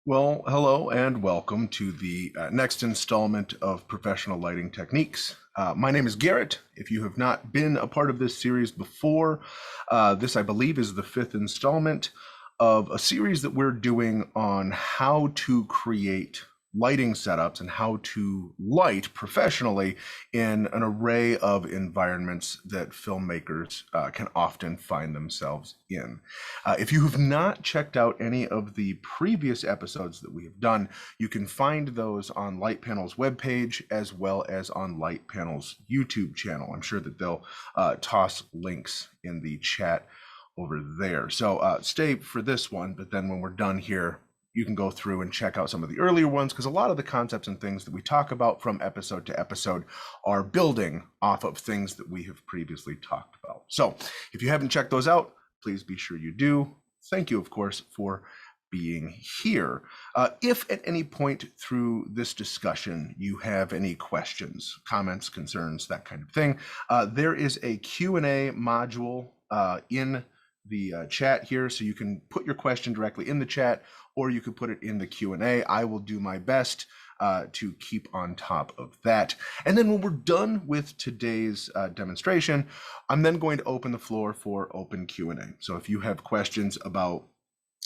Well, hello and welcome to the next installment of Professional Lighting Techniques. My name is Garrett. If you have not been a part of this series before, this I believe is the fifth installment of a series that we're doing on how to create lighting setups and how to light professionally in an array of environments that filmmakers can often find themselves in. If you have not checked out any of the previous episodes that we have done, you can find those on Light Panel's webpage as well as on Light Panel's YouTube channel. I'm sure that they'll toss links in the chat over there. So stay for this one, but then when we're done here, you can go through and check out some of the earlier ones, because a lot of the concepts and things that we talk about from episode to episode are building off of things that we have previously talked about. So if you haven't checked those out, please be sure you do. Thank you, of course, for being here. If at any point through this discussion you have any questions, comments, concerns, that kind of thing, there is a Q&A module in the chat here, so you can put your question directly in the chat, or you could put it in the Q&A. I will do my best to keep on top of that. And then when we're done with today's demonstration, I'm then going to open the floor for open Q&A. So if you have questions about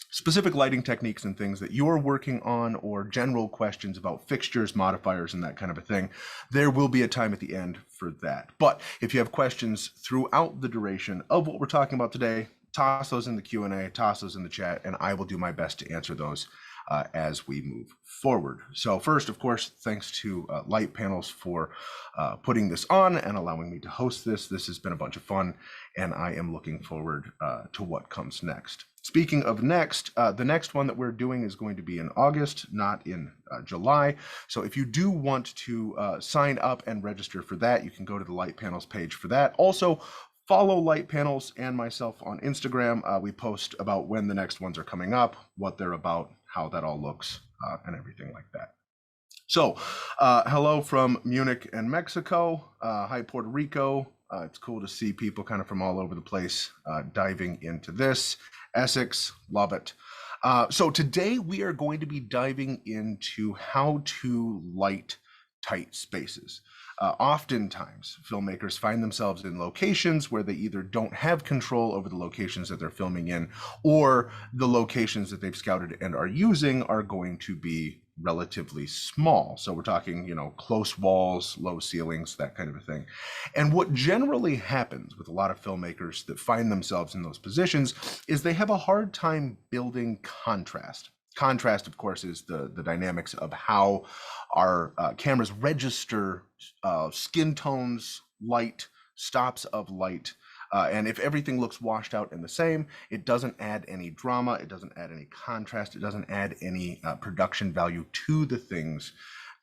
specific lighting techniques and things that you're working on, or general questions about fixtures, modifiers, and that kind of a thing, there will be a time at the end for that. But if you have questions throughout the duration of what we're talking about today, toss those in the Q&A, toss those in the chat, and I will do my best to answer those as we move forward. So first, of course, thanks to Light Panels for putting this on and allowing me to host this. This has been a bunch of fun, and I am looking forward to what comes next. Speaking of next, the next one that we're doing is going to be in August, not in July. So if you do want to sign up and register for that, you can go to the Light Panels page for that. Also, follow Light Panels and myself on Instagram. We post about when the next ones are coming up, what they're about, how that all looks, and everything like that. So hello from Munich and Mexico. Hi, Puerto Rico. It's cool to see people kind of from all over the place diving into this. Essex, love it. So today we are going to be diving into how to light tight spaces. Oftentimes, filmmakers find themselves in locations where they either don't have control over the locations that they're filming in, or the locations that they've scouted and are using are going to be relatively small. So we're talking, close walls, low ceilings, that kind of a thing. And what generally happens with a lot of filmmakers that find themselves in those positions is they have a hard time building contrast. Contrast, of course, is the dynamics of how our cameras register skin tones, light, stops of light. And if everything looks washed out and the same, it doesn't add any drama, it doesn't add any contrast, it doesn't add any production value to the things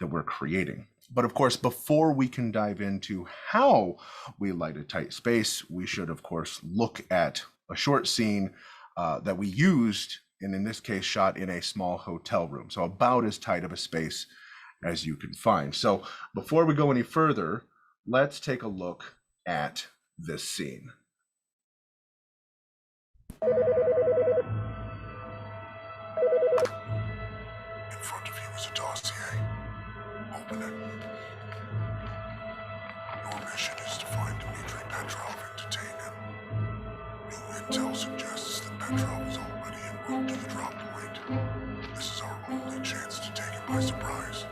that we're creating. But of course, before we can dive into how we light a tight space, we should, of course, look at a short scene that we used, and in this case shot in a small hotel room, so about as tight of a space as you can find. So before we go any further, let's take a look at this scene. In front of you is a dossier. Open it. Your mission is to find Dmitry Petrov and detain him. New intel suggests that Petrov is already en route to the drop point. This is our only chance to take him by surprise.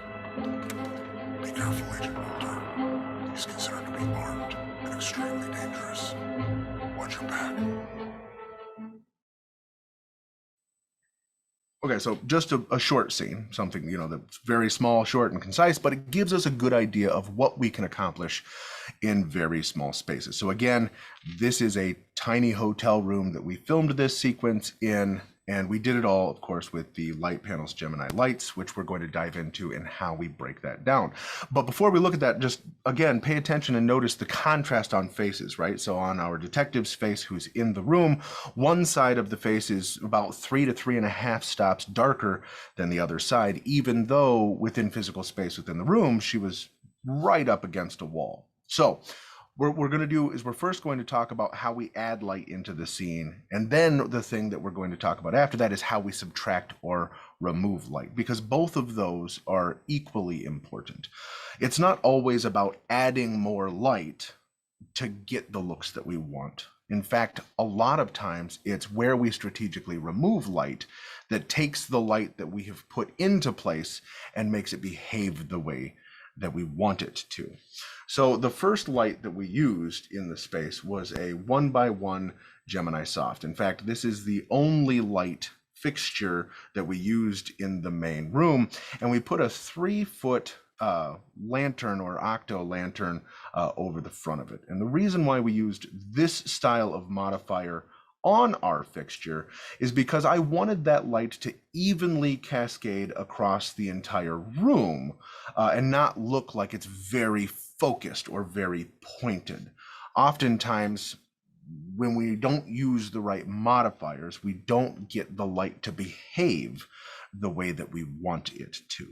Be careful, Agent Mulder. He's considered to be armed and extremely dangerous. Watch your back. Okay, so just a short scene, something, that's very small, short, and concise, but it gives us a good idea of what we can accomplish in very small spaces. So again, this is a tiny hotel room that we filmed this sequence in, and we did it all, of course, with the Light Panels Gemini lights, which we're going to dive into and how we break that down. But before we look at that, just again, pay attention and notice the contrast on faces, right? So on our detective's face, who's in the room, one side of the face is about 3 to 3.5 stops darker than the other side, even though within physical space within the room, she was right up against a wall. So we're going to do is we're first going to talk about how we add light into the scene. And then the thing that we're going to talk about after that is how we subtract or remove light, because both of those are equally important. It's not always about adding more light to get the looks that we want. In fact, a lot of times it's where we strategically remove light that takes the light that we have put into place and makes it behave the way that we want it to. So the first light that we used in the space was a 1x1 Gemini Soft. In fact, this is the only light fixture that we used in the main room, and we put a 3-foot lantern or octo lantern over the front of it. And the reason why we used this style of modifier on our fixture is because I wanted that light to evenly cascade across the entire room and not look like it's very focused or very pointed. Oftentimes, when we don't use the right modifiers, we don't get the light to behave the way that we want it to.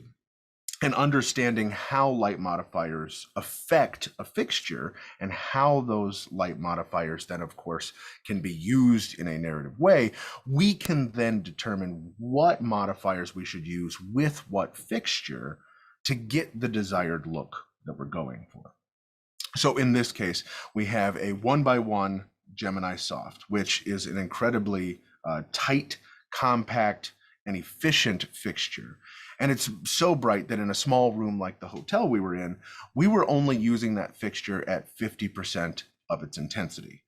And understanding how light modifiers affect a fixture and how those light modifiers then, of course, can be used in a narrative way, we can then determine what modifiers we should use with what fixture to get the desired look that we're going for. So in this case, we have a 1x1 Gemini Soft, which is an incredibly tight, compact, and efficient fixture. And it's so bright that in a small room like the hotel we were in, we were only using that fixture at 50% of its intensity,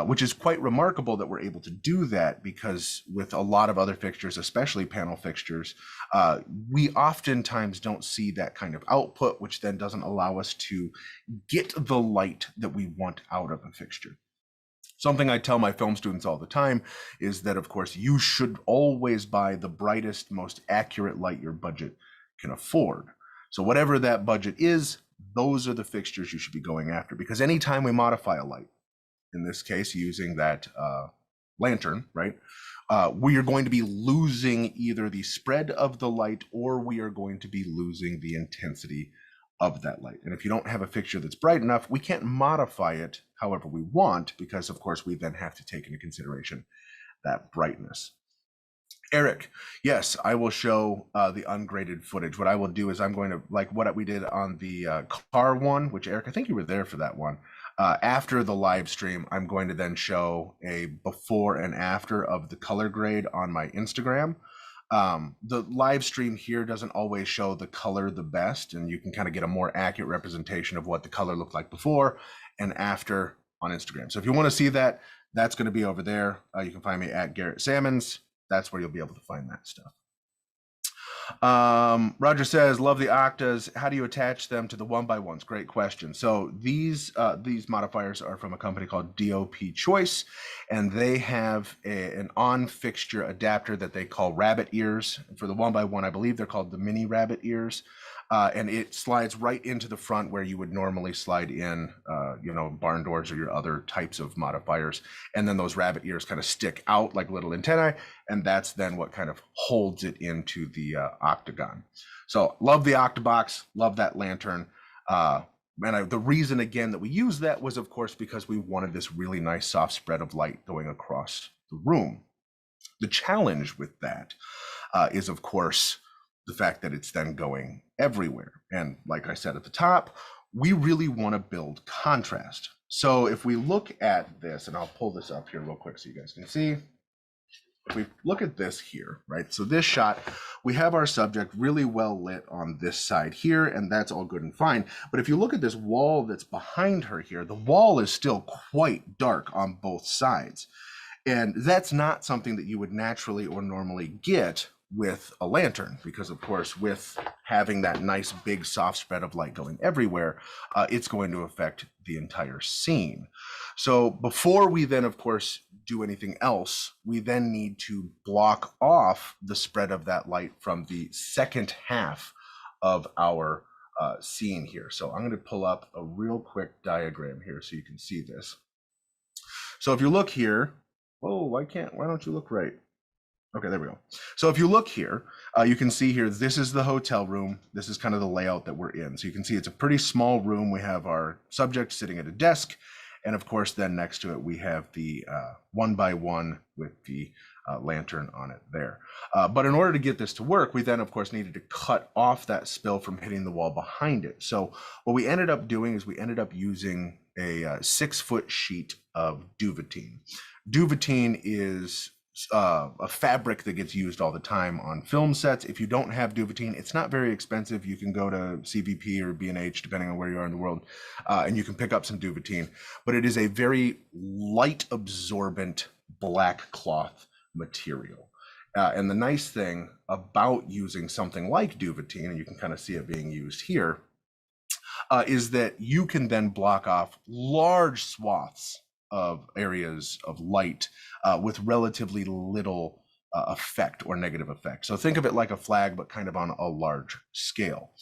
which is quite remarkable that we're able to do that, because with a lot of other fixtures, especially panel fixtures, we oftentimes don't see that kind of output, which then doesn't allow us to get the light that we want out of a fixture. Something I tell my film students all the time is that, of course, you should always buy the brightest, most accurate light your budget can afford. So whatever that budget is, those are the fixtures you should be going after, because anytime we modify a light, in this case using that lantern, right, we are going to be losing either the spread of the light or we are going to be losing the intensity of that light. And if you don't have a fixture that's bright enough, we can't modify it however we want, because of course we then have to take into consideration that brightness. Eric, yes, I will show the ungraded footage. What I will do is I'm going to, like what we did on the car one, which Eric, I think you were there for that one. After the live stream, I'm going to then show a before and after of the color grade on my Instagram. The live stream here doesn't always show the color the best, and you can kind of get a more accurate representation of what the color looked like before and after on Instagram. So if you want to see that, that's going to be over there. You can find me at Garrett Salmons. That's where you'll be able to find that stuff. Roger says, love the octas. How do you attach them to the 1x1s? Great question. So these modifiers are from a company called DOP Choice, and they have an on fixture adapter that they call rabbit ears. For the 1x1, I believe they're called the mini rabbit ears. And it slides right into the front where you would normally slide in, barn doors or your other types of modifiers. And then those rabbit ears kind of stick out like little antennae, and that's then what kind of holds it into the octagon. So love the Octabox, love that lantern. The reason, again, that we used that was, of course, because we wanted this really nice soft spread of light going across the room. The challenge with that is, of course, the fact that it's then going everywhere. And like I said at the top, we really want to build contrast. So if we look at this, and I'll pull this up here real quick so you guys can see. If we look at this here, right? So this shot, we have our subject really well lit on this side here, and that's all good and fine. But if you look at this wall that's behind her here, the wall is still quite dark on both sides. And that's not something that you would naturally or normally get with a lantern, because of course with having that nice big soft spread of light going everywhere, it's going to affect the entire scene. So before we then of course do anything else, we then need to block off the spread of that light from the second half of our scene here. So I'm going to pull up a real quick diagram here so you can see this. So if you look here, why don't you look right? Okay, there we go. So if you look here, you can see here, this is the hotel room. This is kind of the layout that we're in. So you can see it's a pretty small room. We have our subject sitting at a desk. And of course, then next to it, we have the 1x1 with the lantern on it there. But in order to get this to work, we then, of course, needed to cut off that spill from hitting the wall behind it. So what we ended up doing is we ended up using a 6-foot sheet of duvetine. Duvetine is a fabric that gets used all the time on film sets. If you don't have duvetine, it's not very expensive. You can go to CVP or B&H, depending on where you are in the world, and you can pick up some duvetine. But it is a very light absorbent black cloth material. And the nice thing about using something like duvetine, and you can kind of see it being used here, is that you can then block off large swaths of areas of light with relatively little effect or negative effect. So think of it like a flag, but kind of on a large scale.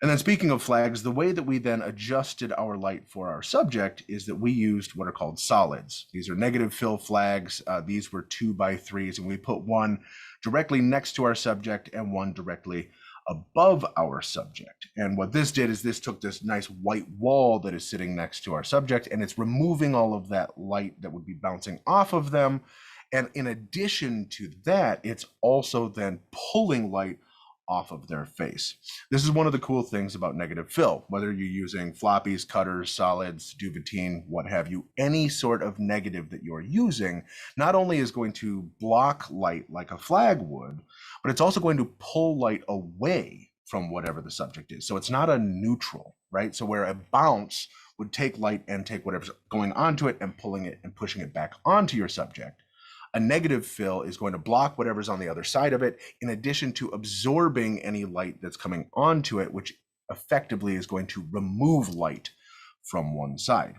And then speaking of flags, the way that we then adjusted our light for our subject is that we used what are called solids. These are negative fill flags. These were 2x3s, and we put one directly next to our subject and one directly above our subject. And what this did is this took this nice white wall that is sitting next to our subject, and it's removing all of that light that would be bouncing off of them. And in addition to that, it's also then pulling light off of their face. This is one of the cool things about negative fill, whether you're using floppies, cutters, solids, duvetine, what have you, any sort of negative that you're using, not only is going to block light like a flag would, but it's also going to pull light away from whatever the subject is. So it's not a neutral, right? So where a bounce would take light and take whatever's going onto it and pulling it and pushing it back onto your subject, a negative fill is going to block whatever's on the other side of it, in addition to absorbing any light that's coming onto it, which effectively is going to remove light from one side.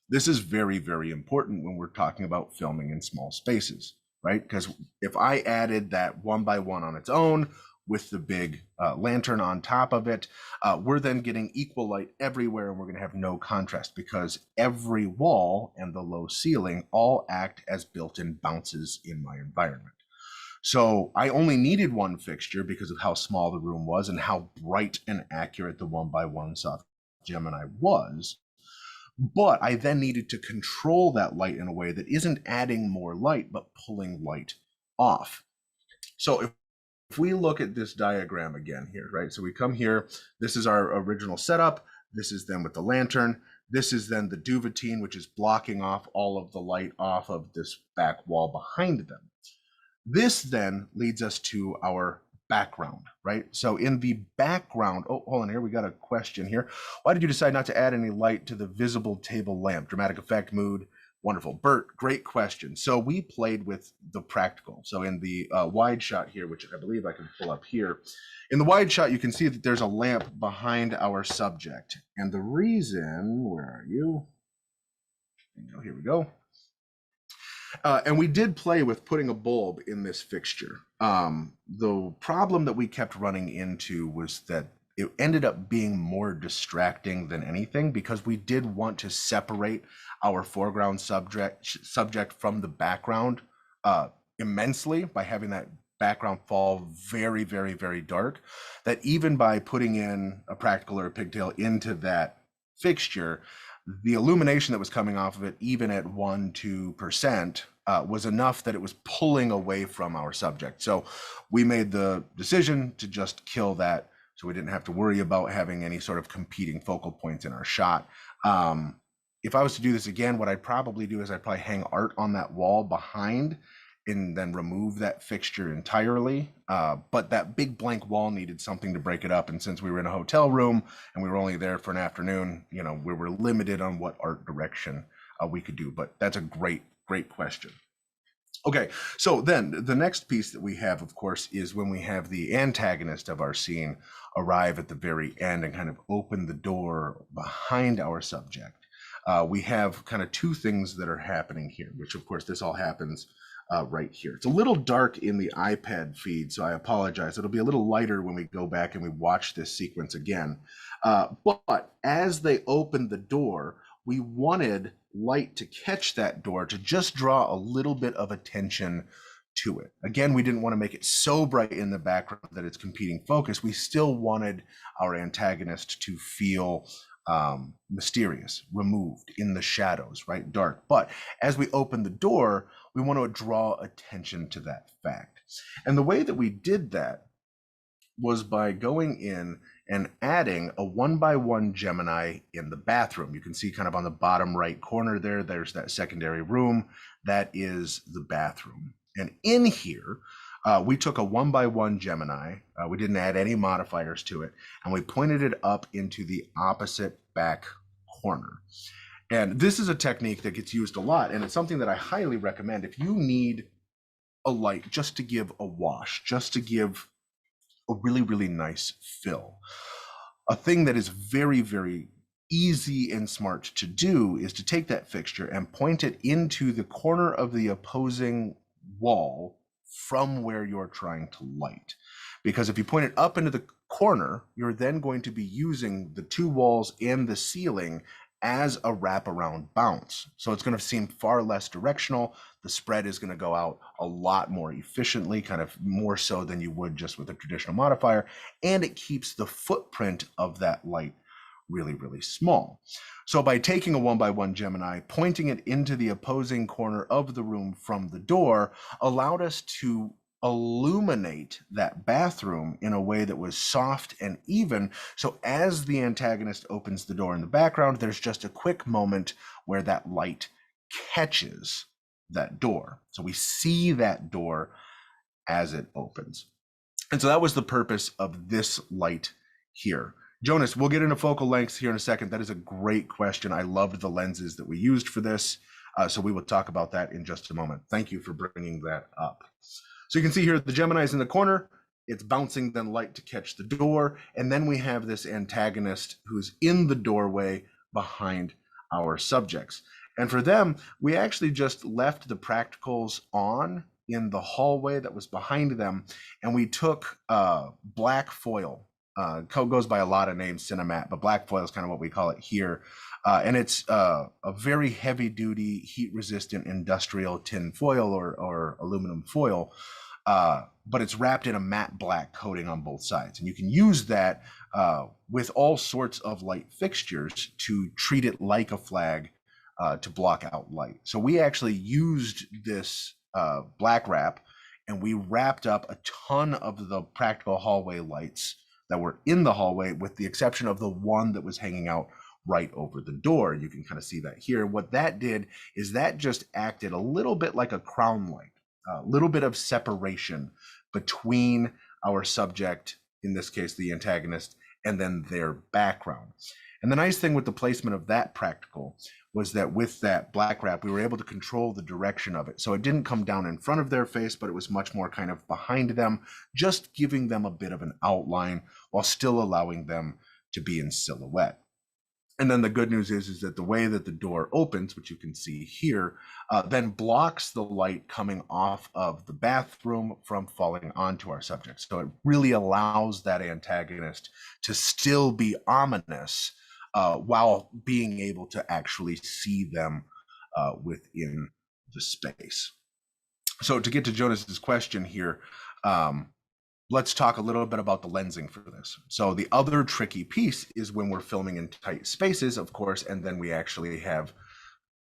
This is very, very important when we're talking about filming in small spaces, right? Because if I added that 1x1 on its own with the big lantern on top of it, we're then getting equal light everywhere, and we're going to have no contrast because every wall and the low ceiling all act as built-in bounces in my environment. So I only needed one fixture because of how small the room was and how bright and accurate the 1x1 soft Gemini was. But I then needed to control that light in a way that isn't adding more light, but pulling light off. So if we look at this diagram again here, right? So we come here, this is our original setup. This is then with the lantern. This is then the duvetine, which is blocking off all of the light off of this back wall behind them. This then leads us to our background, right? So in the background, oh, hold on here, we got a question here. Why did you decide not to add any light to the visible table lamp? Dramatic effect, mood, wonderful. Bert, great question. So we played with the practical. So in the wide shot here, which I believe I can pull up here, in the wide shot, you can see that there's a lamp behind our subject. And the reason, where are you? Here we go. And we did play with putting a bulb in this fixture. The problem that we kept running into was that it ended up being more distracting than anything because we did want to separate our foreground subject from the background immensely by having that background fall very, very, very dark, that even by putting in a practical or a pigtail into that fixture, the illumination that was coming off of it, even at 1-2%, was enough that it was pulling away from our subject. So we made the decision to just kill that so we didn't have to worry about having any sort of competing focal points in our shot. If I was to do this again, what I'd probably do is I'd probably hang art on that wall behind and then remove that fixture entirely. But that big blank wall needed something to break it up. And since we were in a hotel room and we were only there for an afternoon, you know, we were limited on what art direction we could do. But that's a great, great question. Okay, so then the next piece that we have, of course, is when we have the antagonist of our scene arrive at the very end and kind of open the door behind our subject. We have kind of two things that are happening here, which of course this all happens right here. It's a little dark in the iPad feed, so I apologize. It'll be a little lighter when we go back and we watch this sequence again. But as they open the door, we wanted light to catch that door to just draw a little bit of attention to it. Again, we didn't want to make it so bright in the background that it's competing focus. We still wanted our antagonist to feel mysterious, removed, in the shadows, right? Dark. But as we open the door, we want to draw attention to that fact. And the way that we did that was by going in and adding a 1x1 Gemini in the bathroom. You can see kind of on the bottom right corner there, there's that secondary room. That is the bathroom. And in here, we took a 1x1 Gemini. We didn't add any modifiers to it, and we pointed it up into the opposite back corner. And this is a technique that gets used a lot, and it's something that I highly recommend. If you need a light just to give a wash, just to give a really, really nice fill, a thing that is very, very easy and smart to do is to take that fixture and point it into the corner of the opposing wall from where you're trying to light. Because if you point it up into the corner, you're then going to be using the two walls and the ceiling as a wraparound bounce. So it's going to seem far less directional. The spread is going to go out a lot more efficiently, kind of more so than you would just with a traditional modifier. And it keeps the footprint of that light really, really small. So by taking a 1x1 Gemini, pointing it into the opposing corner of the room from the door, allowed us to illuminate that bathroom in a way that was soft and even. So as the antagonist opens the door in the background, there's just a quick moment where that light catches that door. So we see that door as it opens. And so that was the purpose of this light here. Jonas, we'll get into focal lengths here in a second. That is a great question. I loved the lenses that we used for this. So we will talk about that in just a moment. Thank you for bringing that up. So you can see here the Gemini's in the corner. It's bouncing then light to catch the door. And then we have this antagonist who's in the doorway behind our subjects. And for them, we actually just left the practicals on in the hallway that was behind them. And we took black foil. Goes by a lot of names, Cinemat, but black foil is kind of what we call it here. And it's a very heavy duty, heat resistant industrial tin foil or aluminum foil, but it's wrapped in a matte black coating on both sides. And you can use that with all sorts of light fixtures to treat it like a flag to block out light. So we actually used this black wrap, and we wrapped up a ton of the practical hallway lights that were in the hallway, with the exception of the one that was hanging out right over the door. You can kind of see that here. What that did is that just acted a little bit like a crown light, a little bit of separation between our subject, in this case, the antagonist, and then their background. And the nice thing with the placement of that practical was that with that black wrap, we were able to control the direction of it. So it didn't come down in front of their face, but it was much more kind of behind them, just giving them a bit of an outline while still allowing them to be in silhouette. And then the good news is that the way that the door opens, which you can see here, then blocks the light coming off of the bathroom from falling onto our subject. So it really allows that antagonist to still be ominous while being able to actually see them within the space. So to get to Jonas's question here, let's talk a little bit about the lensing for this. So the other tricky piece is when we're filming in tight spaces, of course, and then we actually have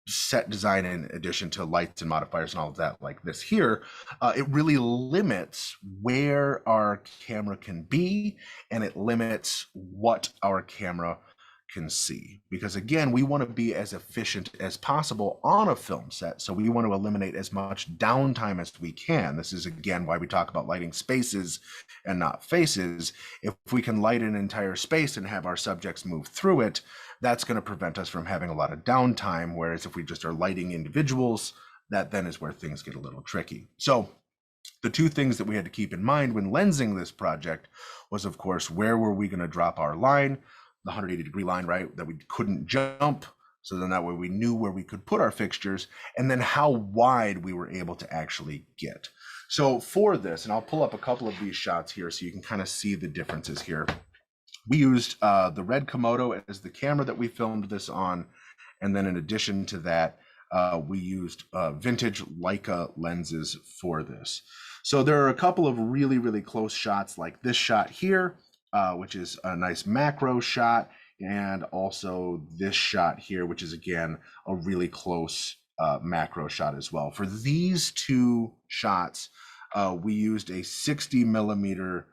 set design in addition to lights and modifiers and all of that like this here. It really limits where our camera can be, and it limits what our camera can see, because again, we want to be as efficient as possible on a film set. So we want to eliminate as much downtime as we can. This is again why we talk about lighting spaces and not faces. If we can light an entire space and have our subjects move through it, that's going to prevent us from having a lot of downtime. Whereas if we just are lighting individuals, that then is where things get a little tricky. So the two things that we had to keep in mind when lensing this project was, of course, where were we going to drop our line? The 180-degree line, right, that we couldn't jump. So then that way we knew where we could put our fixtures, and then how wide we were able to actually get. So for this, and I'll pull up a couple of these shots here so you can kind of see the differences here. We used the red Komodo as the camera that we filmed this on. And then in addition to that, we used vintage Leica lenses for this. So there are a couple of really, really close shots like this shot here, which is a nice macro shot, and also this shot here, which is again a really close macro shot as well. For these two shots, we used a 60 millimeter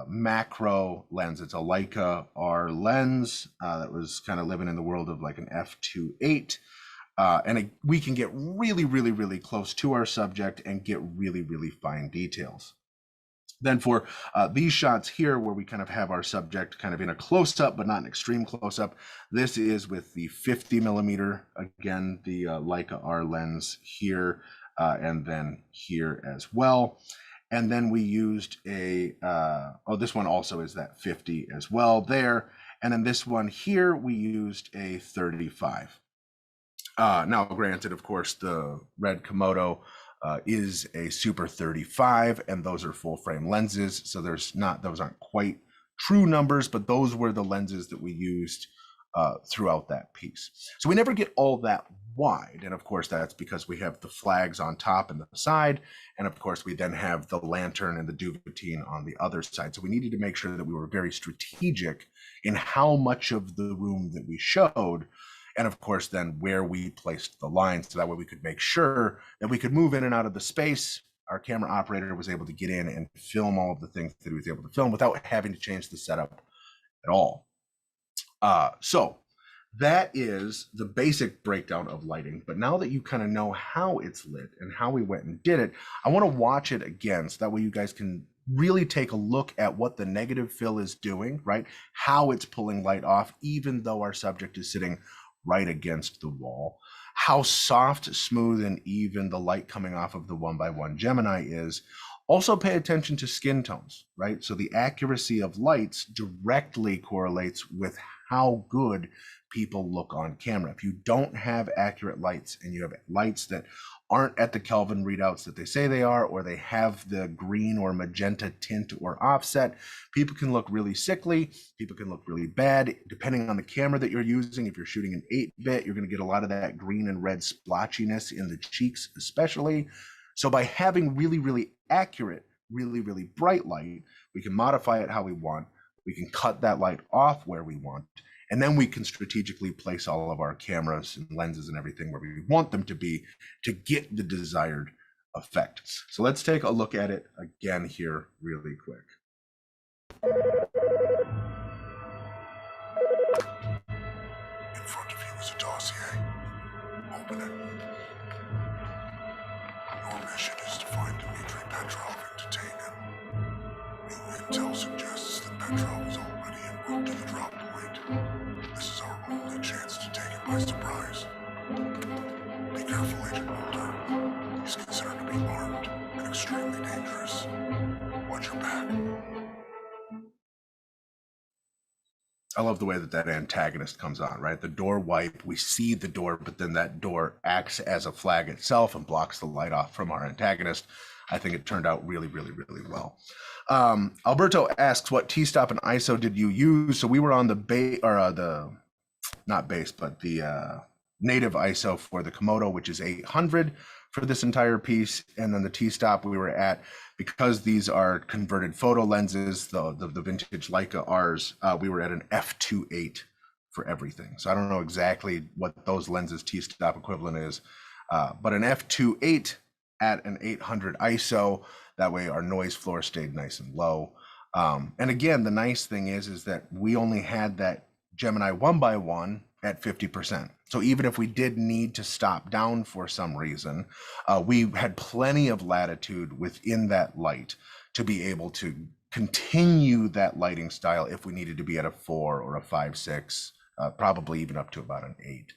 macro lens. It's a Leica R lens that was kind of living in the world of like an f2.8. We can get really, really, really close to our subject and get really, really fine details. Then for these shots here, where we kind of have our subject kind of in a close-up, but not an extreme close-up, this is with the 50 millimeter, again, the Leica R lens here, and then here as well. And then we used a, this one also is that 50 as well there. And then this one here, we used a 35. Now, granted, of course, the red Komodo is a Super 35, and those are full frame lenses. So those aren't quite true numbers, but those were the lenses that we used throughout that piece. So we never get all that wide. And of course, that's because we have the flags on top and the side. And of course, we then have the lantern and the duvetine on the other side. So we needed to make sure that we were very strategic in how much of the room that we showed. And of course, then where we placed the lines, so that way we could make sure that we could move in and out of the space. Our camera operator was able to get in and film all of the things that he was able to film without having to change the setup at all. So that is the basic breakdown of lighting. But now that you kind of know how it's lit and how we went and did it, I want to watch it again, so that way you guys can really take a look at what the negative fill is doing, right? How it's pulling light off, even though our subject is sitting right against the wall. How soft, smooth, and even the light coming off of the 1x1 Gemini is. Also pay attention to skin tones, right? So the accuracy of lights directly correlates with how good people look on camera. If you don't have accurate lights and you have lights that aren't at the Kelvin readouts that they say they are, or they have the green or magenta tint or offset, people can look really sickly, people can look really bad, depending on the camera that you're using. If you're shooting an 8-bit, you're gonna get a lot of that green and red splotchiness in the cheeks especially. So by having really, really accurate, really, really bright light, we can modify it how we want, we can cut that light off where we want, and then we can strategically place all of our cameras and lenses and everything where we want them to be to get the desired effect. So let's take a look at it again here really quick. In front of you is a dossier. Open it. Your mission is to find Dmitry Petrov and detain him. New intel suggests that Petrov is already en route to the drop point. This is our only chance to take him by surprise. Be careful, Agent Mulder. He's considered to be armed and extremely dangerous. Watch your back. I love the way that that antagonist comes on, right? The door wipe, we see the door, but then that door acts as a flag itself and blocks the light off from our antagonist. I think it turned out really, really, really well. Alberto asks, what T-stop and ISO did you use? So we were on the native ISO for the Komodo, which is 800 for this entire piece. And then the T-stop we were at, because these are converted photo lenses, the vintage Leica Rs, we were at an f2.8 for everything. So I don't know exactly what those lenses T-stop equivalent is, but an f2.8 at an 800 ISO, that way our noise floor stayed nice and low. And again, the nice thing is that we only had that Gemini 1x1 at 50%. So even if we did need to stop down for some reason, we had plenty of latitude within that light to be able to continue that lighting style if we needed to be at a 4 or a 5.6, probably even up to about an 8.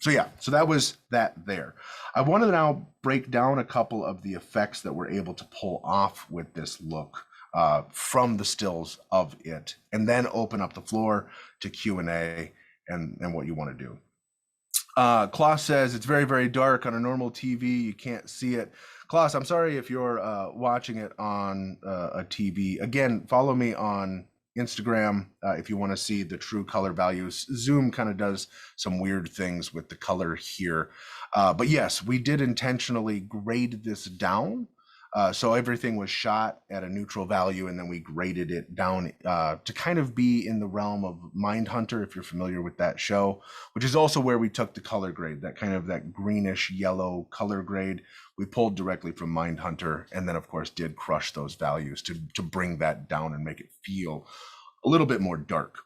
So yeah, so that was that there. I want to now break down a couple of the effects that we're able to pull off with this look from the stills of it, and then open up the floor to Q&A and what you want to do. Klaus says it's very, very dark on a normal TV. You can't see it. Klaus, I'm sorry if you're watching it on a TV. Again, follow me on Instagram if you want to see the true color values. Zoom kind of does some weird things with the color here. But yes, we did intentionally grade this down. So everything was shot at a neutral value, and then we graded it down to kind of be in the realm of Mindhunter, if you're familiar with that show, which is also where we took the color grade, that kind of that greenish yellow color grade. We pulled directly from Mindhunter, and then of course did crush those values to bring that down and make it feel a little bit more dark.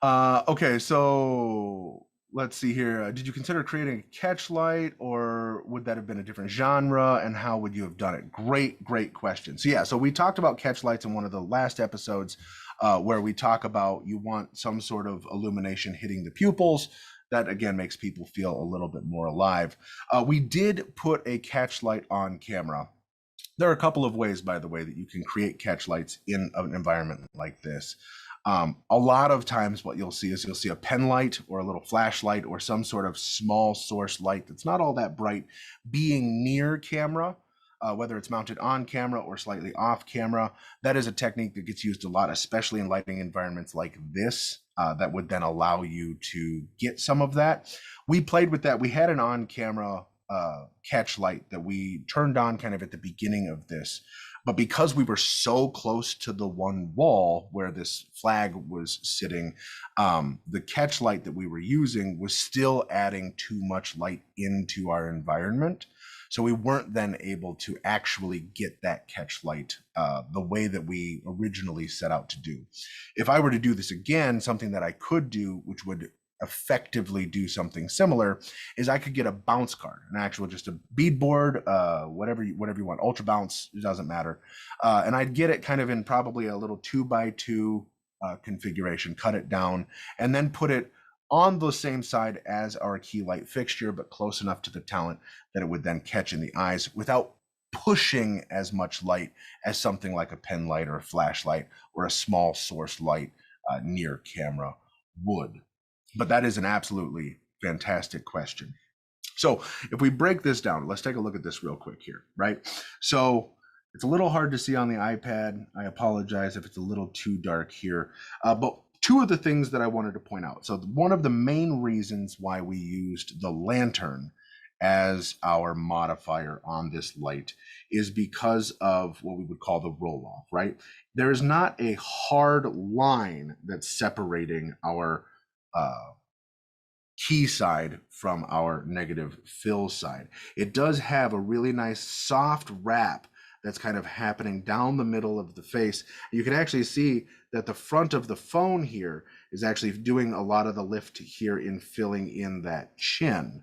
Okay, so let's see here. Did you consider creating a catch light, or would that have been a different genre, and how would you have done it? Great question. So yeah, so we talked about catch lights in one of the last episodes where we talk about you want some sort of illumination hitting the pupils. That again makes people feel a little bit more alive. We did put a catch light on camera. There are a couple of ways, by the way, that you can create catch lights in an environment like this. A lot of times what you'll see is you'll see a pen light or a little flashlight or some sort of small source light that's not all that bright being near camera, whether it's mounted on camera or slightly off camera. That is a technique that gets used a lot, especially in lighting environments like this, that would then allow you to get some of that. We played with that. We had an on-camera catch light that we turned on kind of at the beginning of this. But because we were so close to the one wall where this flag was sitting, the catch light that we were using was still adding too much light into our environment. So we weren't then able to actually get that catch light the way that we originally set out to do. If I were to do this again, something that I could do, which would effectively do something similar, is I could get a bounce card, an actual just a beadboard, whatever you want, ultra bounce, it doesn't matter, and I'd get it kind of in probably a little 2x2 configuration, cut it down, and then put it on the same side as our key light fixture, but close enough to the talent that it would then catch in the eyes without pushing as much light as something like a pen light or a flashlight or a small source light near camera would. But that is an absolutely fantastic question. So if we break this down, let's take a look at this real quick here, right? So it's a little hard to see on the iPad. I apologize if it's a little too dark here. But two of the things that I wanted to point out. So one of the main reasons why we used the lantern as our modifier on this light is because of what we would call the roll-off, right? There is not a hard line that's separating our key side from our negative fill side. It does have a really nice soft wrap that's kind of happening down the middle of the face. You can actually see that the front of the phone here is actually doing a lot of the lift here in filling in that chin.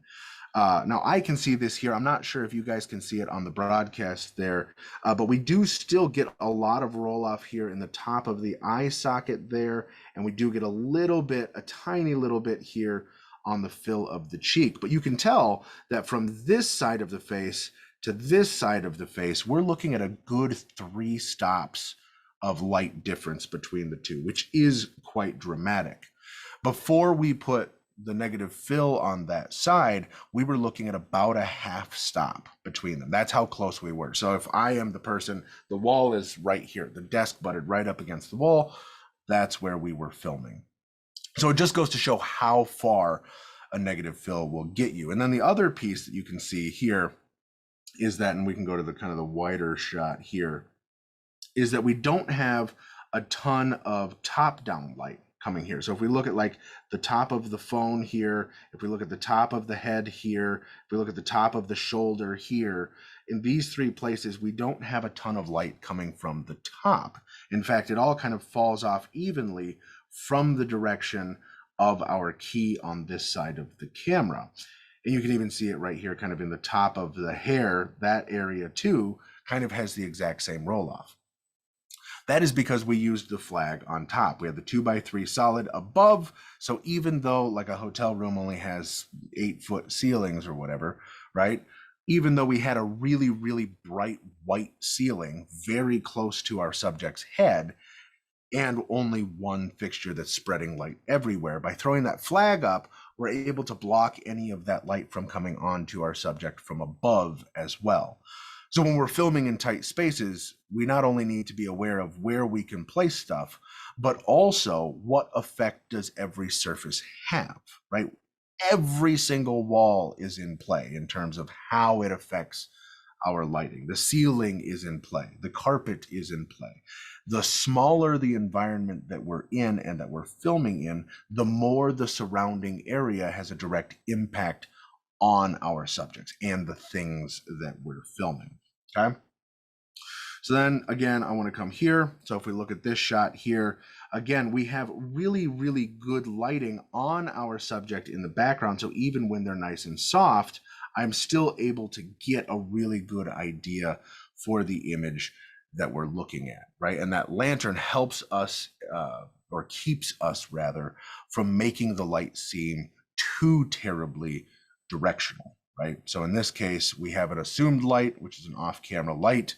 Now I can see this here. I'm not sure if you guys can see it on the broadcast there, but we do still get a lot of roll off here in the top of the eye socket there. And we do get a little bit, a tiny little bit here on the fill of the cheek. But you can tell that from this side of the face to this side of the face, we're looking at a good 3 stops of light difference between the two, which is quite dramatic. Before we put the negative fill on that side, we were looking at about a half stop between them. That's how close we were. So if I am the person, the wall is right here, the desk butted right up against the wall, that's where we were filming. So it just goes to show how far a negative fill will get you. And then the other piece that you can see here is that, and we can go to the kind of the wider shot here, is that we don't have a ton of top-down light coming here. So if we look at like the top of the phone here, if we look at the top of the head here, if we look at the top of the shoulder here, in these 3 places, we don't have a ton of light coming from the top. In fact, it all kind of falls off evenly from the direction of our key on this side of the camera. And you can even see it right here, kind of in the top of the hair, that area too, kind of has the exact same roll off. That is because we used the flag on top. We have the 2x3 solid above. So even though like a hotel room only has 8-foot ceilings or whatever, right? Even though we had a really, really bright white ceiling very close to our subject's head and only one fixture that's spreading light everywhere, by throwing that flag up, we're able to block any of that light from coming onto our subject from above as well. So when we're filming in tight spaces, we not only need to be aware of where we can place stuff, but also what effect does every surface have, right? Every single wall is in play in terms of how it affects our lighting. The ceiling is in play. The carpet is in play. The smaller the environment that we're in and that we're filming in, the more the surrounding area has a direct impact on our subjects and the things that we're filming, okay? So then again, I want to come here. So if we look at this shot here, again, we have really, really good lighting on our subject in the background. So even when they're nice and soft, I'm still able to get a really good idea for the image that we're looking at, right? And that lantern helps us, or keeps us rather, from making the light seem too terribly directional, right? So in this case, we have an assumed light, which is an off-camera light.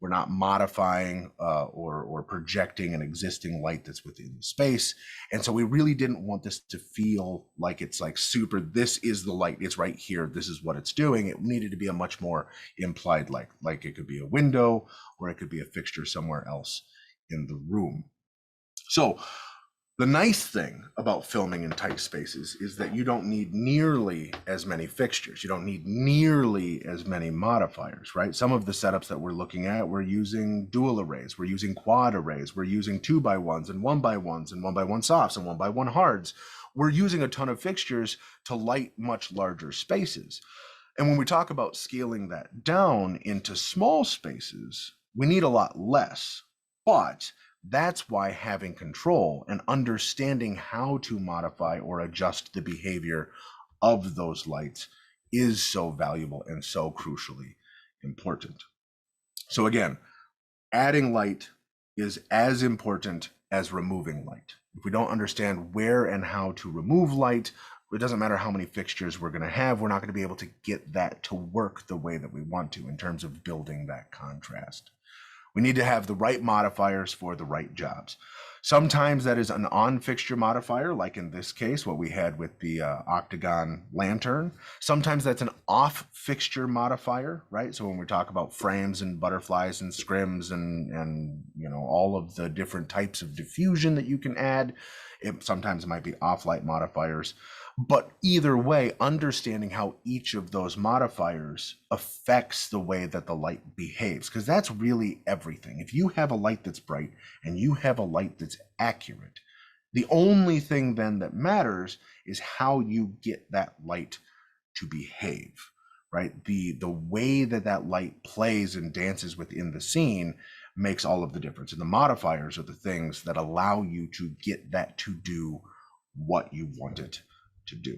We're not modifying or projecting an existing light that's within the space. And so we really didn't want this to feel like it's like super, this is the light, it's right here, this is what it's doing. It needed to be a much more implied light, like it could be a window or it could be a fixture somewhere else in the room. So the nice thing about filming in tight spaces is that you don't need nearly as many fixtures. You don't need nearly as many modifiers, right? Some of the setups that we're looking at, we're using dual arrays, we're using quad arrays, we're using 2x1s and 1x1s and 1x1 softs and 1x1 hards. We're using a ton of fixtures to light much larger spaces. And when we talk about scaling that down into small spaces, we need a lot less, but that's why having control and understanding how to modify or adjust the behavior of those lights is so valuable and so crucially important. So again, adding light is as important as removing light. If we don't understand where and how to remove light, it doesn't matter how many fixtures we're going to have, we're not going to be able to get that to work the way that we want to in terms of building that contrast. We need to have the right modifiers for the right jobs. Sometimes that is an on-fixture modifier, like in this case, what we had with the octagon lantern. Sometimes that's an off-fixture modifier, right? So when we talk about frames and butterflies and scrims and you know, all of the different types of diffusion that you can add, sometimes it might be off-light modifiers. But either way, understanding how each of those modifiers affects the way that the light behaves, because that's really everything. If you have a light that's bright and you have a light that's accurate, the only thing then that matters is how you get that light to behave, right? The way that that light plays and dances within the scene makes all of the difference. And the modifiers are the things that allow you to get that to do what you want it to do.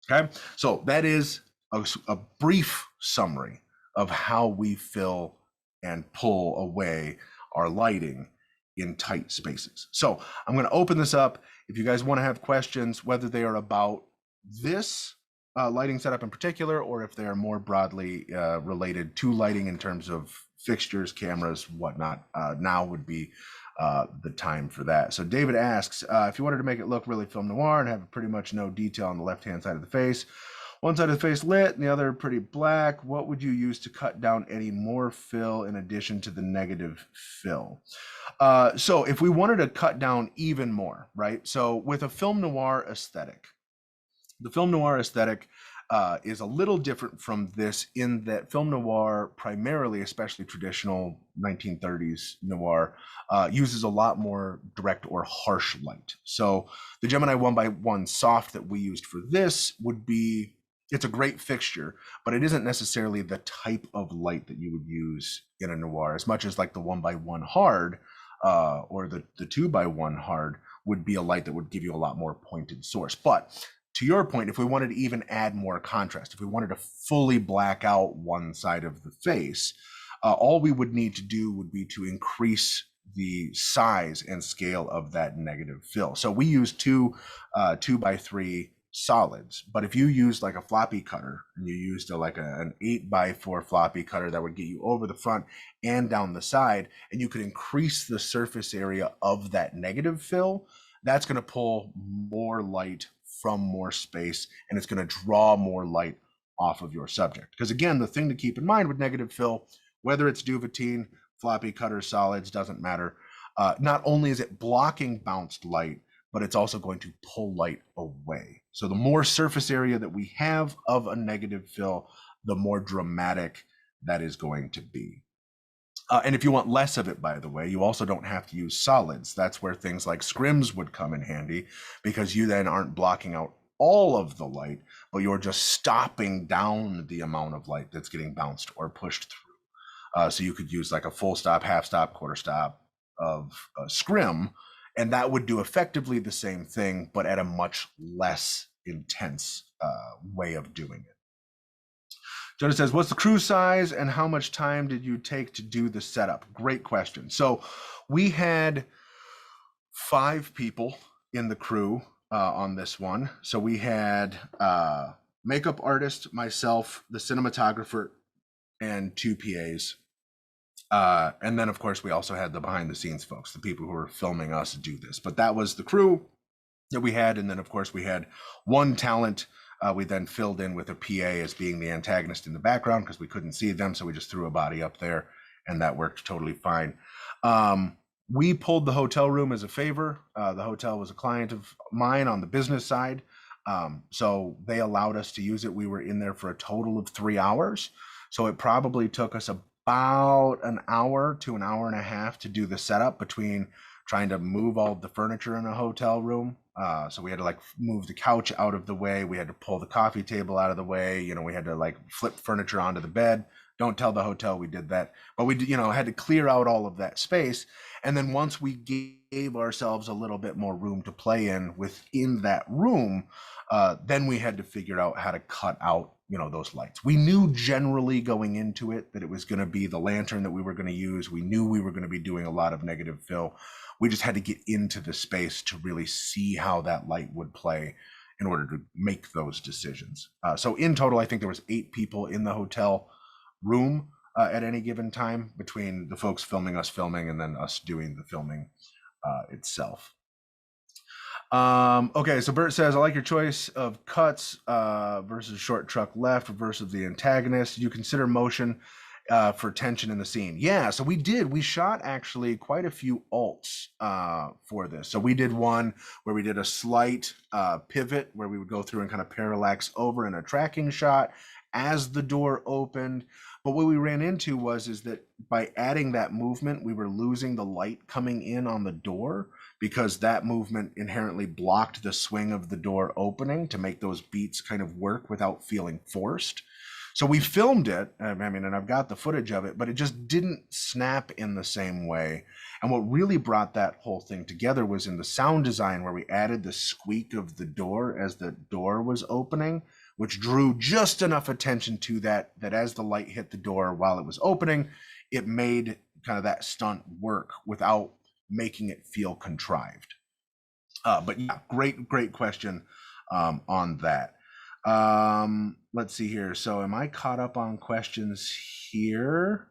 Okay, so that is a brief summary of how we fill and pull away our lighting in tight spaces. So I'm going to open this up. If you guys want to have questions, whether they are about this lighting setup in particular, or if they are more broadly related to lighting in terms of fixtures, cameras, whatnot, now would be the time for that. So David asks, if you wanted to make it look really film noir and have pretty much no detail on the left-hand side of the face, one side of the face lit and the other pretty black, what would you use to cut down any more fill in addition to the negative fill? So if we wanted to cut down even more, right? So with a film noir aesthetic, the film noir aesthetic is a little different from this in that film noir, primarily, especially traditional 1930s noir, uses a lot more direct or harsh light. So the Gemini 1x1 soft that we used for this would be, it's a great fixture, but it isn't necessarily the type of light that you would use in a noir, as much as like the 1x1 hard or the 2x1 hard would be a light that would give you a lot more pointed source. But to your point, if we wanted to even add more contrast, if we wanted to fully black out one side of the face, all we would need to do would be to increase the size and scale of that negative fill. So we use two 2x3 solids, but if you used like a floppy cutter and you used an 8x4 floppy cutter, that would get you over the front and down the side, and you could increase the surface area of that negative fill, that's going to pull more light from more space, and it's going to draw more light off of your subject. Because again, the thing to keep in mind with negative fill, whether it's duvetine, floppy cutter, solids, doesn't matter. Not only is it blocking bounced light, but it's also going to pull light away. So the more surface area that we have of a negative fill, the more dramatic that is going to be. And if you want less of it, by the way, you also don't have to use solids. That's where things like scrims would come in handy, because you then aren't blocking out all of the light, but you're just stopping down the amount of light that's getting bounced or pushed through. So you could use like a full stop, half stop, quarter stop of scrim, and that would do effectively the same thing, but at a much less intense way of doing it. Jonah says, what's the crew size and how much time did you take to do the setup? Great question. So we had 5 people in the crew on this one. So we had makeup artist, myself, the cinematographer, and 2 PAs. And then, of course, we also had the behind the scenes folks, the people who were filming us do this. But that was the crew that we had. And then, of course, we had 1 talent. We then filled in with a PA as being the antagonist in the background because we couldn't see them. So we just threw a body up there and that worked totally fine. We pulled the hotel room as a favor. The hotel was a client of mine on the business side. So they allowed us to use it. We were in there for a total of 3 hours. So it probably took us about an hour to an hour and a half to do the setup between trying to move all the furniture in a hotel room. So we had to like move the couch out of the way. We had to pull the coffee table out of the way. You know, we had to like flip furniture onto the bed. Don't tell the hotel we did that, but we, you know, had to clear out all of that space. And then once we gave ourselves a little bit more room to play in within that room, then we had to figure out how to cut out, you know, those lights. We knew generally going into it that it was going to be the lantern that we were going to use. We knew we were going to be doing a lot of negative fill. We just had to get into the space to really see how that light would play in order to make those decisions. So in total, I think there was 8 people in the hotel room at any given time, between the folks filming us filming and then us doing the filming itself. Okay, so Bert says, I like your choice of cuts versus short truck left versus the antagonist. You consider motion for tension in the scene. Yeah, so we shot actually quite a few alts for this. So we did one where we did a slight pivot where we would go through and kind of parallax over in a tracking shot as the door opened. But what we ran into is that by adding that movement, we were losing the light coming in on the door, because that movement inherently blocked the swing of the door opening to make those beats kind of work without feeling forced. So we filmed it, I mean, and I've got the footage of it, but it just didn't snap in the same way. And what really brought that whole thing together was in the sound design, where we added the squeak of the door as the door was opening, which drew just enough attention to that as the light hit the door while it was opening, it made kind of that stunt work without making it feel contrived. But yeah, great question on that. Let's see here. So am I caught up on questions here?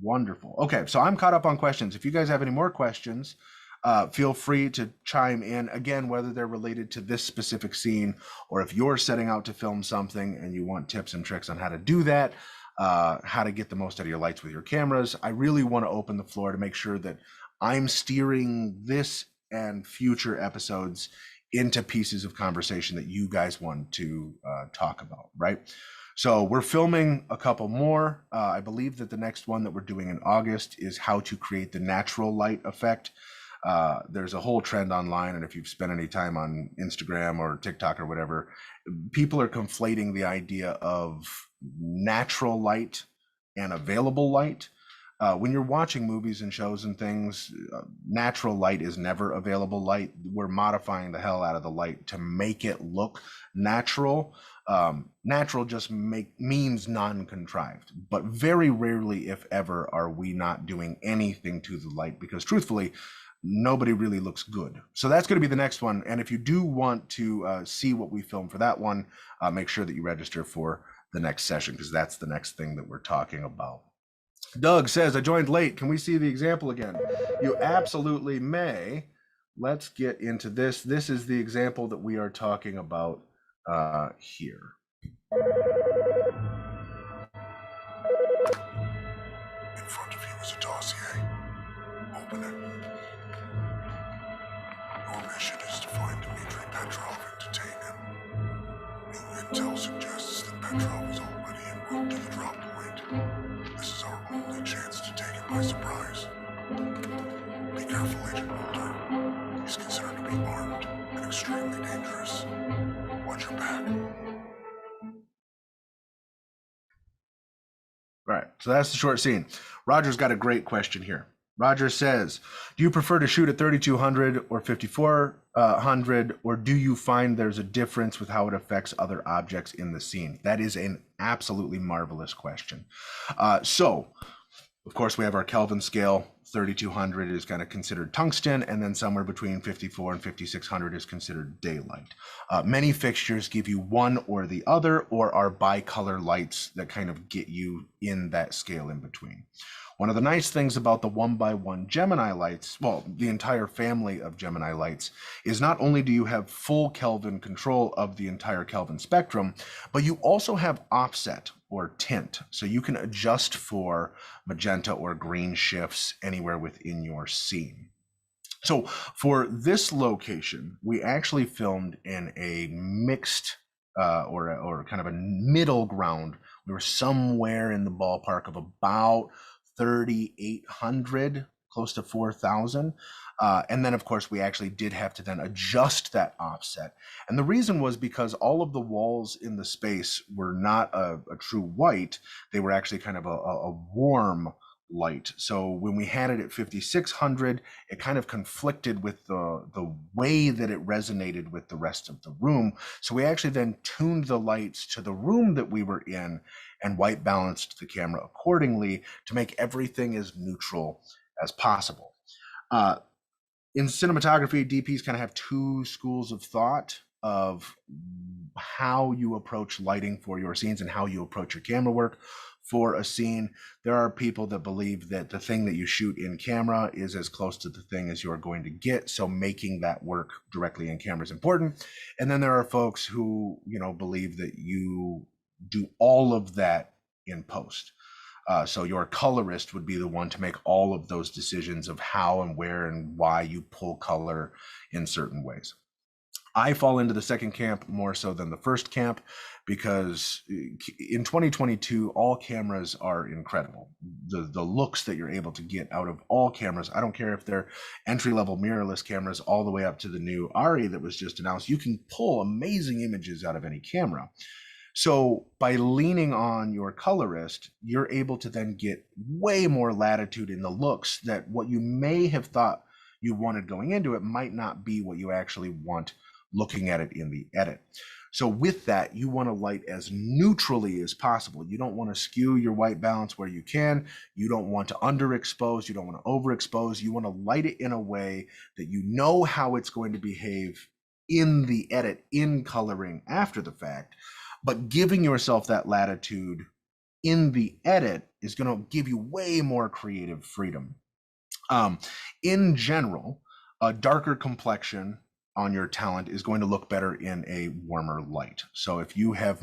Wonderful. Okay, so I'm caught up on questions. If you guys have any more questions, feel free to chime in, again, whether they're related to this specific scene or if you're setting out to film something and you want tips and tricks on how to do that, how to get the most out of your lights with your cameras. I really want to open the floor to make sure that I'm steering this and future episodes into pieces of conversation that you guys want to talk about, right? So we're filming a couple more. I believe that the next one that we're doing in August is how to create the natural light effect. There's a whole trend online, and if you've spent any time on Instagram or TikTok or whatever, people are conflating the idea of natural light and available light. When you're watching movies and shows and things, natural light is never available light. We're modifying the hell out of the light to make it look natural. Natural just means non-contrived, but very rarely, if ever, are we not doing anything to the light, because truthfully, nobody really looks good. So that's going to be the next one. And if you do want to see what we film for that one, make sure that you register for the next session, because that's the next thing that we're talking about. Doug says, I joined late. Can we see the example again? You absolutely may. Let's get into this. This is the example that we are talking about here. Our mission is to find Dmitri Petrov and detain him. New intel suggests that Petrov is already en route to the drop point. This is our only chance to take him by surprise. Be careful, Agent Mulder. He's considered to be armed and extremely dangerous. Watch your back. Right, so that's the short scene. Roger's got a great question here. Roger says, do you prefer to shoot at 3200 or 5400, or do you find there's a difference with how it affects other objects in the scene? That is an absolutely marvelous question. So, of course, we have our Kelvin scale. 3200 is kind of considered tungsten, and then somewhere between 54 and 5600 is considered daylight. Many fixtures give you one or the other, or are bicolor lights that kind of get you in that scale in between. One of the nice things about the 1x1 Gemini lights, well, the entire family of Gemini lights, is not only do you have full Kelvin control of the entire Kelvin spectrum, but you also have offset or tint. So you can adjust for magenta or green shifts anywhere within your scene. So for this location, we actually filmed in a mixed or kind of a middle ground. We were somewhere in the ballpark of about 3,800, close to 4,000. And then, of course, we actually did have to then adjust that offset. And the reason was because all of the walls in the space were not a true white. They were actually kind of a warm light. So when we had it at 5,600, it kind of conflicted with the way that it resonated with the rest of the room. So we actually then tuned the lights to the room that we were in and white balanced the camera accordingly to make everything as neutral as possible. In cinematography, DPs kind of have two schools of thought of how you approach lighting for your scenes and how you approach your camera work for a scene. There are people that believe that the thing that you shoot in camera is as close to the thing as you're going to get, so making that work directly in camera is important. And then there are folks who, believe that you do all of that in post. So your colorist would be the one to make all of those decisions of how and where and why you pull color in certain ways. I fall into the second camp more so than the first camp, because in 2022, all cameras are incredible. The looks that you're able to get out of all cameras, I don't care if they're entry-level mirrorless cameras all the way up to the new ARRI that was just announced, you can pull amazing images out of any camera. So by leaning on your colorist, you're able to then get way more latitude in the looks that what you may have thought you wanted going into it might not be what you actually want looking at it in the edit. So with that, you want to light as neutrally as possible. You don't want to skew your white balance where you can. You don't want to underexpose. You don't want to overexpose. You want to light it in a way that you know how it's going to behave in the edit, in coloring after the fact. But giving yourself that latitude in the edit is going to give you way more creative freedom. In general, a darker complexion on your talent is going to look better in a warmer light. So if you have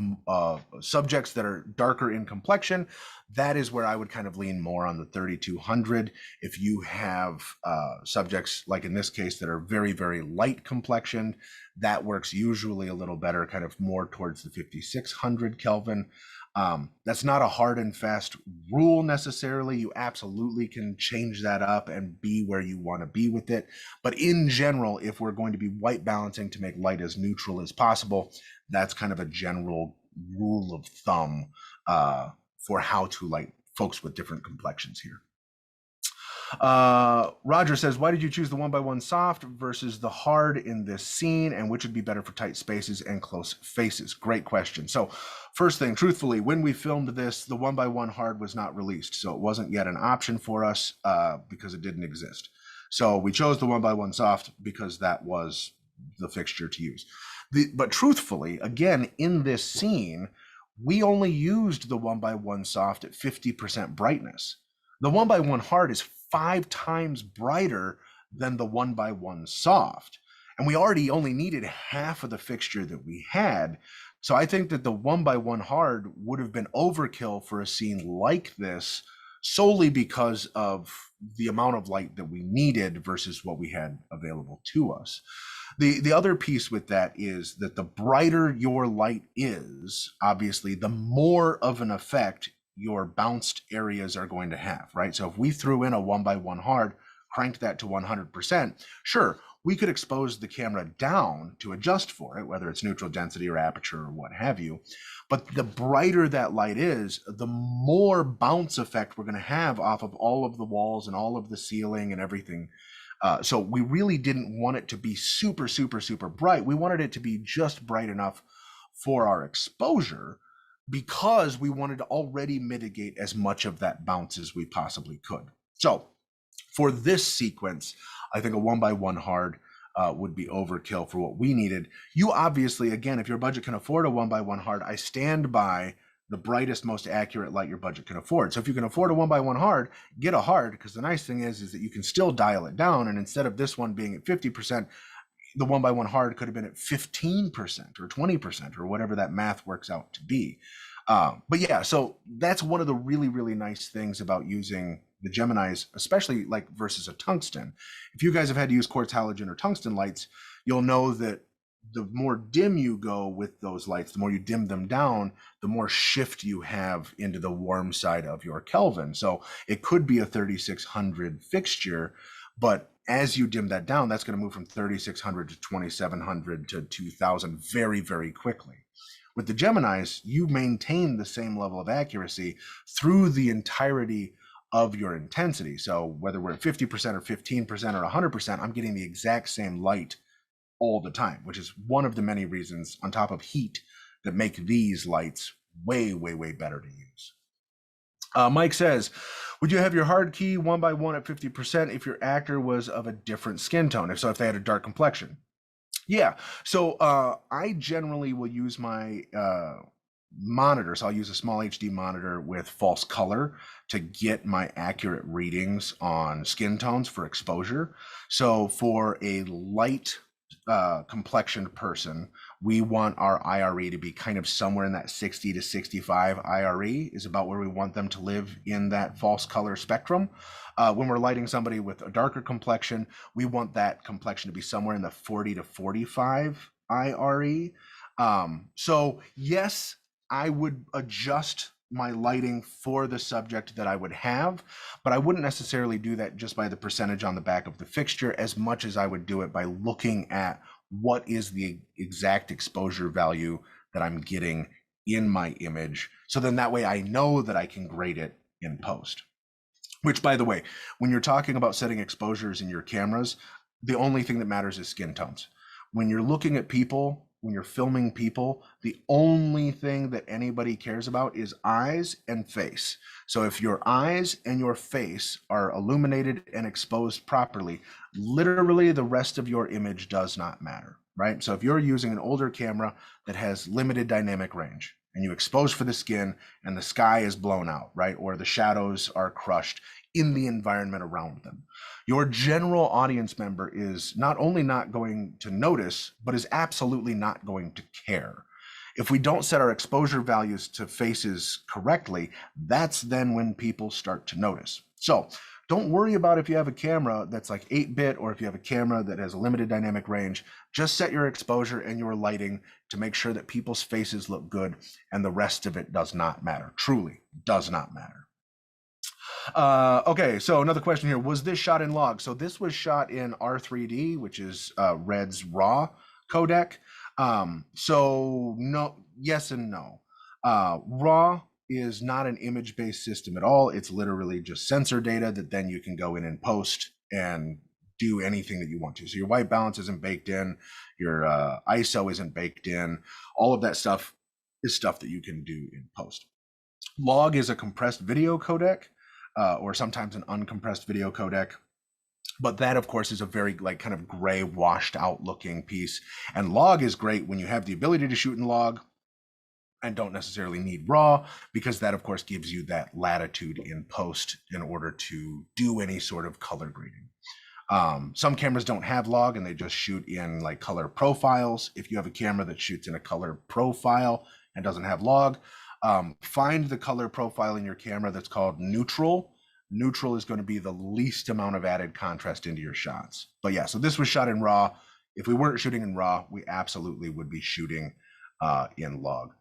subjects that are darker in complexion, that is where I would kind of lean more on the 3200. If you have subjects, like in this case, that are very, very light complexioned, that works usually a little better, kind of more towards the 5600 Kelvin. That's not a hard and fast rule necessarily. You absolutely can change that up and be where you want to be with it. But in general, if we're going to be white balancing to make light as neutral as possible, that's kind of a general rule of thumb for how to light folks with different complexions here. Roger says, why did you choose the 1x1 soft versus the hard in this scene, and which would be better for tight spaces and close faces? Great question. So first thing, truthfully, when we filmed this, the 1x1 hard was not released, so it wasn't yet an option for us because it didn't exist. So we chose the 1x1 soft because that was the fixture to use. But truthfully, again, in this scene, we only used the 1x1 soft at 50% brightness. The 1x1 hard is 5 times brighter than the 1x1 soft. And we already only needed half of the fixture that we had. So I think that the 1x1 hard would have been overkill for a scene like this solely because of the amount of light that we needed versus what we had available to us. The other piece with that is that the brighter your light is, obviously, the more of an effect your bounced areas are going to have, right? So if we threw in a 1x1 hard, cranked that to 100%, sure, we could expose the camera down to adjust for it, whether it's neutral density or aperture or what have you. But the brighter that light is, the more bounce effect we're going to have off of all of the walls and all of the ceiling and everything. So we really didn't want it to be super, super, super bright. We wanted it to be just bright enough for our exposure, because we wanted to already mitigate as much of that bounce as we possibly could. So for this sequence, I think a 1x1 hard would be overkill for what we needed. You obviously, again, if your budget can afford a 1x1 hard, I stand by the brightest, most accurate light your budget can afford. So if you can afford a 1x1 hard, get a hard, because the nice thing is that you can still dial it down. And instead of this one being at 50%, the 1x1 hard could have been at 15% or 20% or whatever that math works out to be. But yeah, so that's one of the really, really nice things about using the Geminis, especially like versus a tungsten. If you guys have had to use quartz, halogen, or tungsten lights, you'll know that the more dim you go with those lights, the more you dim them down, the more shift you have into the warm side of your Kelvin. So it could be a 3600 fixture, but as you dim that down, that's going to move from 3600 to 2700 to 2000 very, very quickly. With the Geminis, you maintain the same level of accuracy through the entirety of your intensity. So whether we're at 50% or 15% or 100%, I'm getting the exact same light all the time, which is one of the many reasons, on top of heat, that make these lights way, way, way better to use. Mike says, would you have your hard key 1x1 at 50% if your actor was of a different skin tone? If so, if they had a dark complexion? Yeah, so I generally will use my monitors. I'll use a small HD monitor with false color to get my accurate readings on skin tones for exposure. So for a light complexioned person, we want our IRE to be kind of somewhere in that 60 to 65 IRE is about where we want them to live in that false color spectrum. When we're lighting somebody with a darker complexion, we want that complexion to be somewhere in the 40 to 45 IRE. So yes, I would adjust my lighting for the subject that I would have, but I wouldn't necessarily do that just by the percentage on the back of the fixture as much as I would do it by looking at what is the exact exposure value that I'm getting in my image. So then that way I know that I can grade it in post. Which, by the way, when you're talking about setting exposures in your cameras, the only thing that matters is skin tones. When you're looking at people, when you're filming people, the only thing that anybody cares about is eyes and face. So if your eyes and your face are illuminated and exposed properly, literally the rest of your image does not matter, right? So if you're using an older camera that has limited dynamic range and you expose for the skin and the sky is blown out, right? Or the shadows are crushed in the environment around them, your general audience member is not only not going to notice, but is absolutely not going to care. If we don't set our exposure values to faces correctly, that's then when people start to notice. So don't worry about if you have a camera that's like 8-bit or if you have a camera that has a limited dynamic range. Just set your exposure and your lighting to make sure that people's faces look good, and the rest of it does not matter. Truly does not matter. Okay, so another question here. Was this shot in log? So this was shot in R3D, which is Red's RAW codec. So no, yes and no. RAW is not an image-based system at all. It's literally just sensor data that then you can go in and post and do anything that you want to. So your white balance isn't baked in, your ISO isn't baked in. All of that stuff is stuff that you can do in post. Log is a compressed video codec. Or sometimes an uncompressed video codec. But that, of course, is a very like kind of gray, washed out looking piece. And log is great when you have the ability to shoot in log and don't necessarily need raw, because that, of course, gives you that latitude in post in order to do any sort of color grading. Some cameras don't have log and they just shoot in like color profiles. If you have a camera that shoots in a color profile and doesn't have log, find the color profile in your camera that's called neutral neutral is going to be the least amount of added contrast into your shots. But yeah, so this was shot in RAW. If we weren't shooting in RAW, we absolutely would be shooting in log.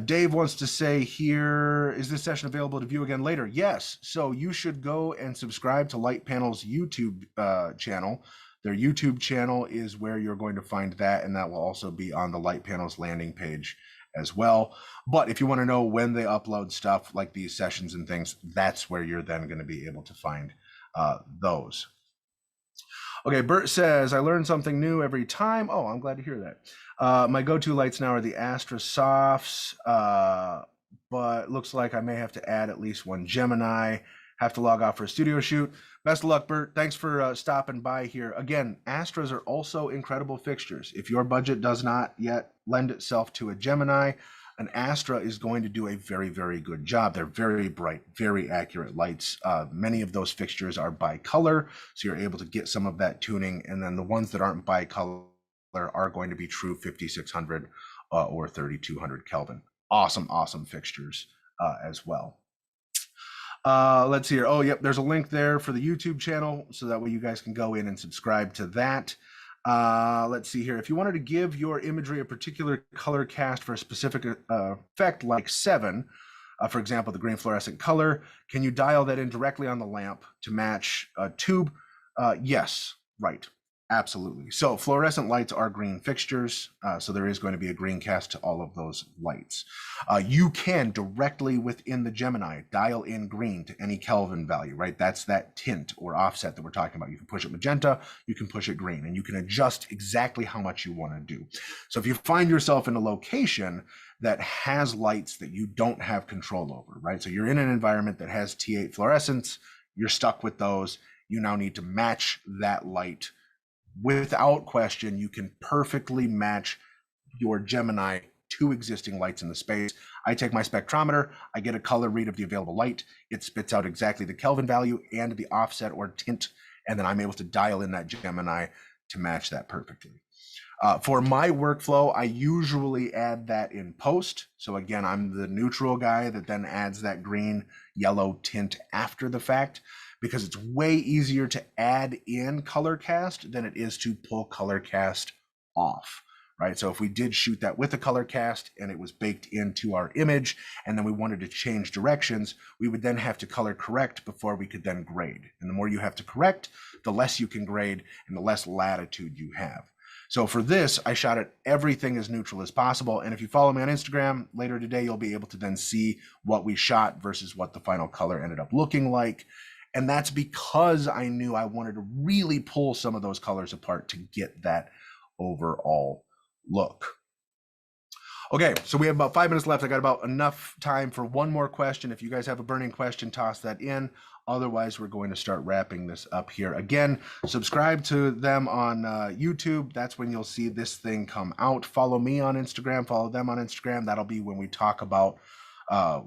Dave wants to say here, is this session available to view again later? Yes. So you should go and subscribe to Light Panel's YouTube channel. Their YouTube channel is where you're going to find that, and that will also be on the Light Panel's landing page as well. But if you want to know when they upload stuff like these sessions and things, that's where you're then going to be able to find those. Okay, Bert says, I learn something new every time. Oh, I'm glad to hear that. My go-to lights now are the Astra Softs, but looks like I may have to add at least one Gemini. Have to log off for a studio shoot. Best of luck, Bert. Thanks for stopping by here. Again, Astras are also incredible fixtures. If your budget does not yet lend itself to a Gemini, an Astra is going to do a very, very good job. They're very bright, very accurate lights. Many of those fixtures are bicolor, so you're able to get some of that tuning. And then the ones that aren't bicolor are going to be true 5600 or 3200 Kelvin. Awesome, awesome fixtures as well. Let's see here. Oh, yep, there's a link there for the YouTube channel, so that way you guys can go in and subscribe to that. Let's see here. If you wanted to give your imagery a particular color cast for a specific effect like 7, for example, the green fluorescent color, can you dial that in directly on the lamp to match a tube? Yes, right. Absolutely. So fluorescent lights are green fixtures, so there is going to be a green cast to all of those lights. You can directly within the Gemini dial in green to any Kelvin value, right? That's that tint or offset that we're talking about. You can push it magenta, you can push it green, and you can adjust exactly how much you want to do. So if you find yourself in a location that has lights that you don't have control over, right? So you're in an environment that has T8 fluorescence, you're stuck with those, you now need to match that light. Without question, you can perfectly match your Gemini to existing lights in the space. I take my spectrometer, I get a color read of the available light, it spits out exactly the Kelvin value and the offset or tint, and then I'm able to dial in that Gemini to match that perfectly. For my workflow, I usually add that in post. So again, I'm the neutral guy that then adds that green yellow tint after the fact, because it's way easier to add in color cast than it is to pull color cast off, right? So if we did shoot that with a color cast and it was baked into our image, and then we wanted to change directions, we would then have to color correct before we could then grade. And the more you have to correct, the less you can grade and the less latitude you have. So for this, I shot it everything as neutral as possible. And if you follow me on Instagram later today, you'll be able to then see what we shot versus what the final color ended up looking like. And that's because I knew I wanted to really pull some of those colors apart to get that overall look. Okay, so we have about 5 minutes left. I got about enough time for one more question. If you guys have a burning question, toss that in. Otherwise, we're going to start wrapping this up here. Again, subscribe to them on YouTube. That's when you'll see this thing come out. Follow me on Instagram, follow them on Instagram. That'll be when we talk about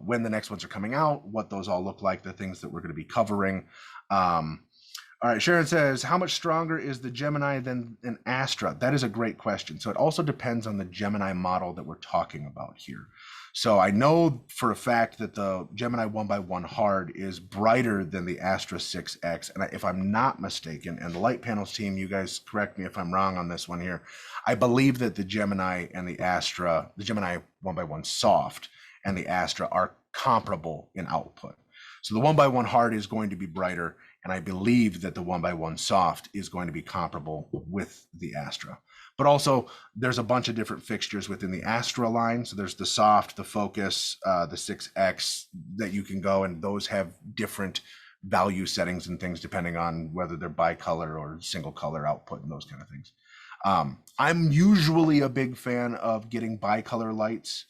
when the next ones are coming out, what those all look like, the things that we're going to be covering. All right, Sharon says, how much stronger is the Gemini than an Astra? That is a great question. So it also depends on the Gemini model that we're talking about here. So I know for a fact that the Gemini 1x1 hard is brighter than the Astra 6X. And if I'm not mistaken, and the Light Panels team, you guys correct me if I'm wrong on this one here, I believe that the Gemini and the Astra, the Gemini 1x1 soft and the Astra are comparable in output. So the 1x1 hard is going to be brighter, and I believe that the 1x1 soft is going to be comparable with the Astra. But also, there's a bunch of different fixtures within the Astra line. So there's the soft, the focus, the 6X that you can go, and those have different value settings and things depending on whether they're bicolor or single color output and those kind of things. I'm usually a big fan of getting bicolor lights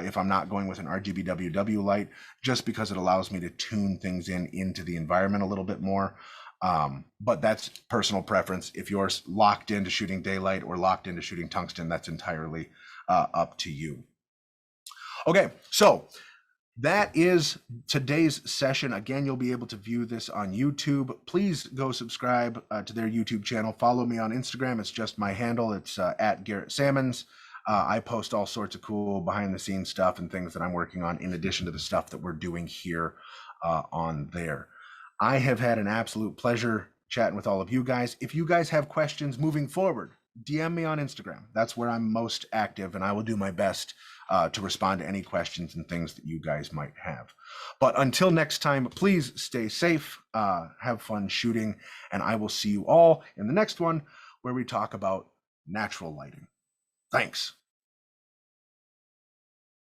if I'm not going with an RGBWW light, just because it allows me to tune things into the environment a little bit more. But that's personal preference. If you're locked into shooting daylight or locked into shooting tungsten, that's entirely up to you. Okay, so that is today's session. Again, you'll be able to view this on YouTube. Please go subscribe to their YouTube channel. Follow me on Instagram. It's just my handle. It's at Garrett Salmons. I post all sorts of cool behind the scenes stuff and things that I'm working on in addition to the stuff that we're doing here on there. I have had an absolute pleasure chatting with all of you guys. If you guys have questions moving forward, DM me on Instagram. That's where I'm most active, and I will do my best to respond to any questions and things that you guys might have. But until next time, please stay safe, have fun shooting, and I will see you all in the next one where we talk about natural lighting. Thanks.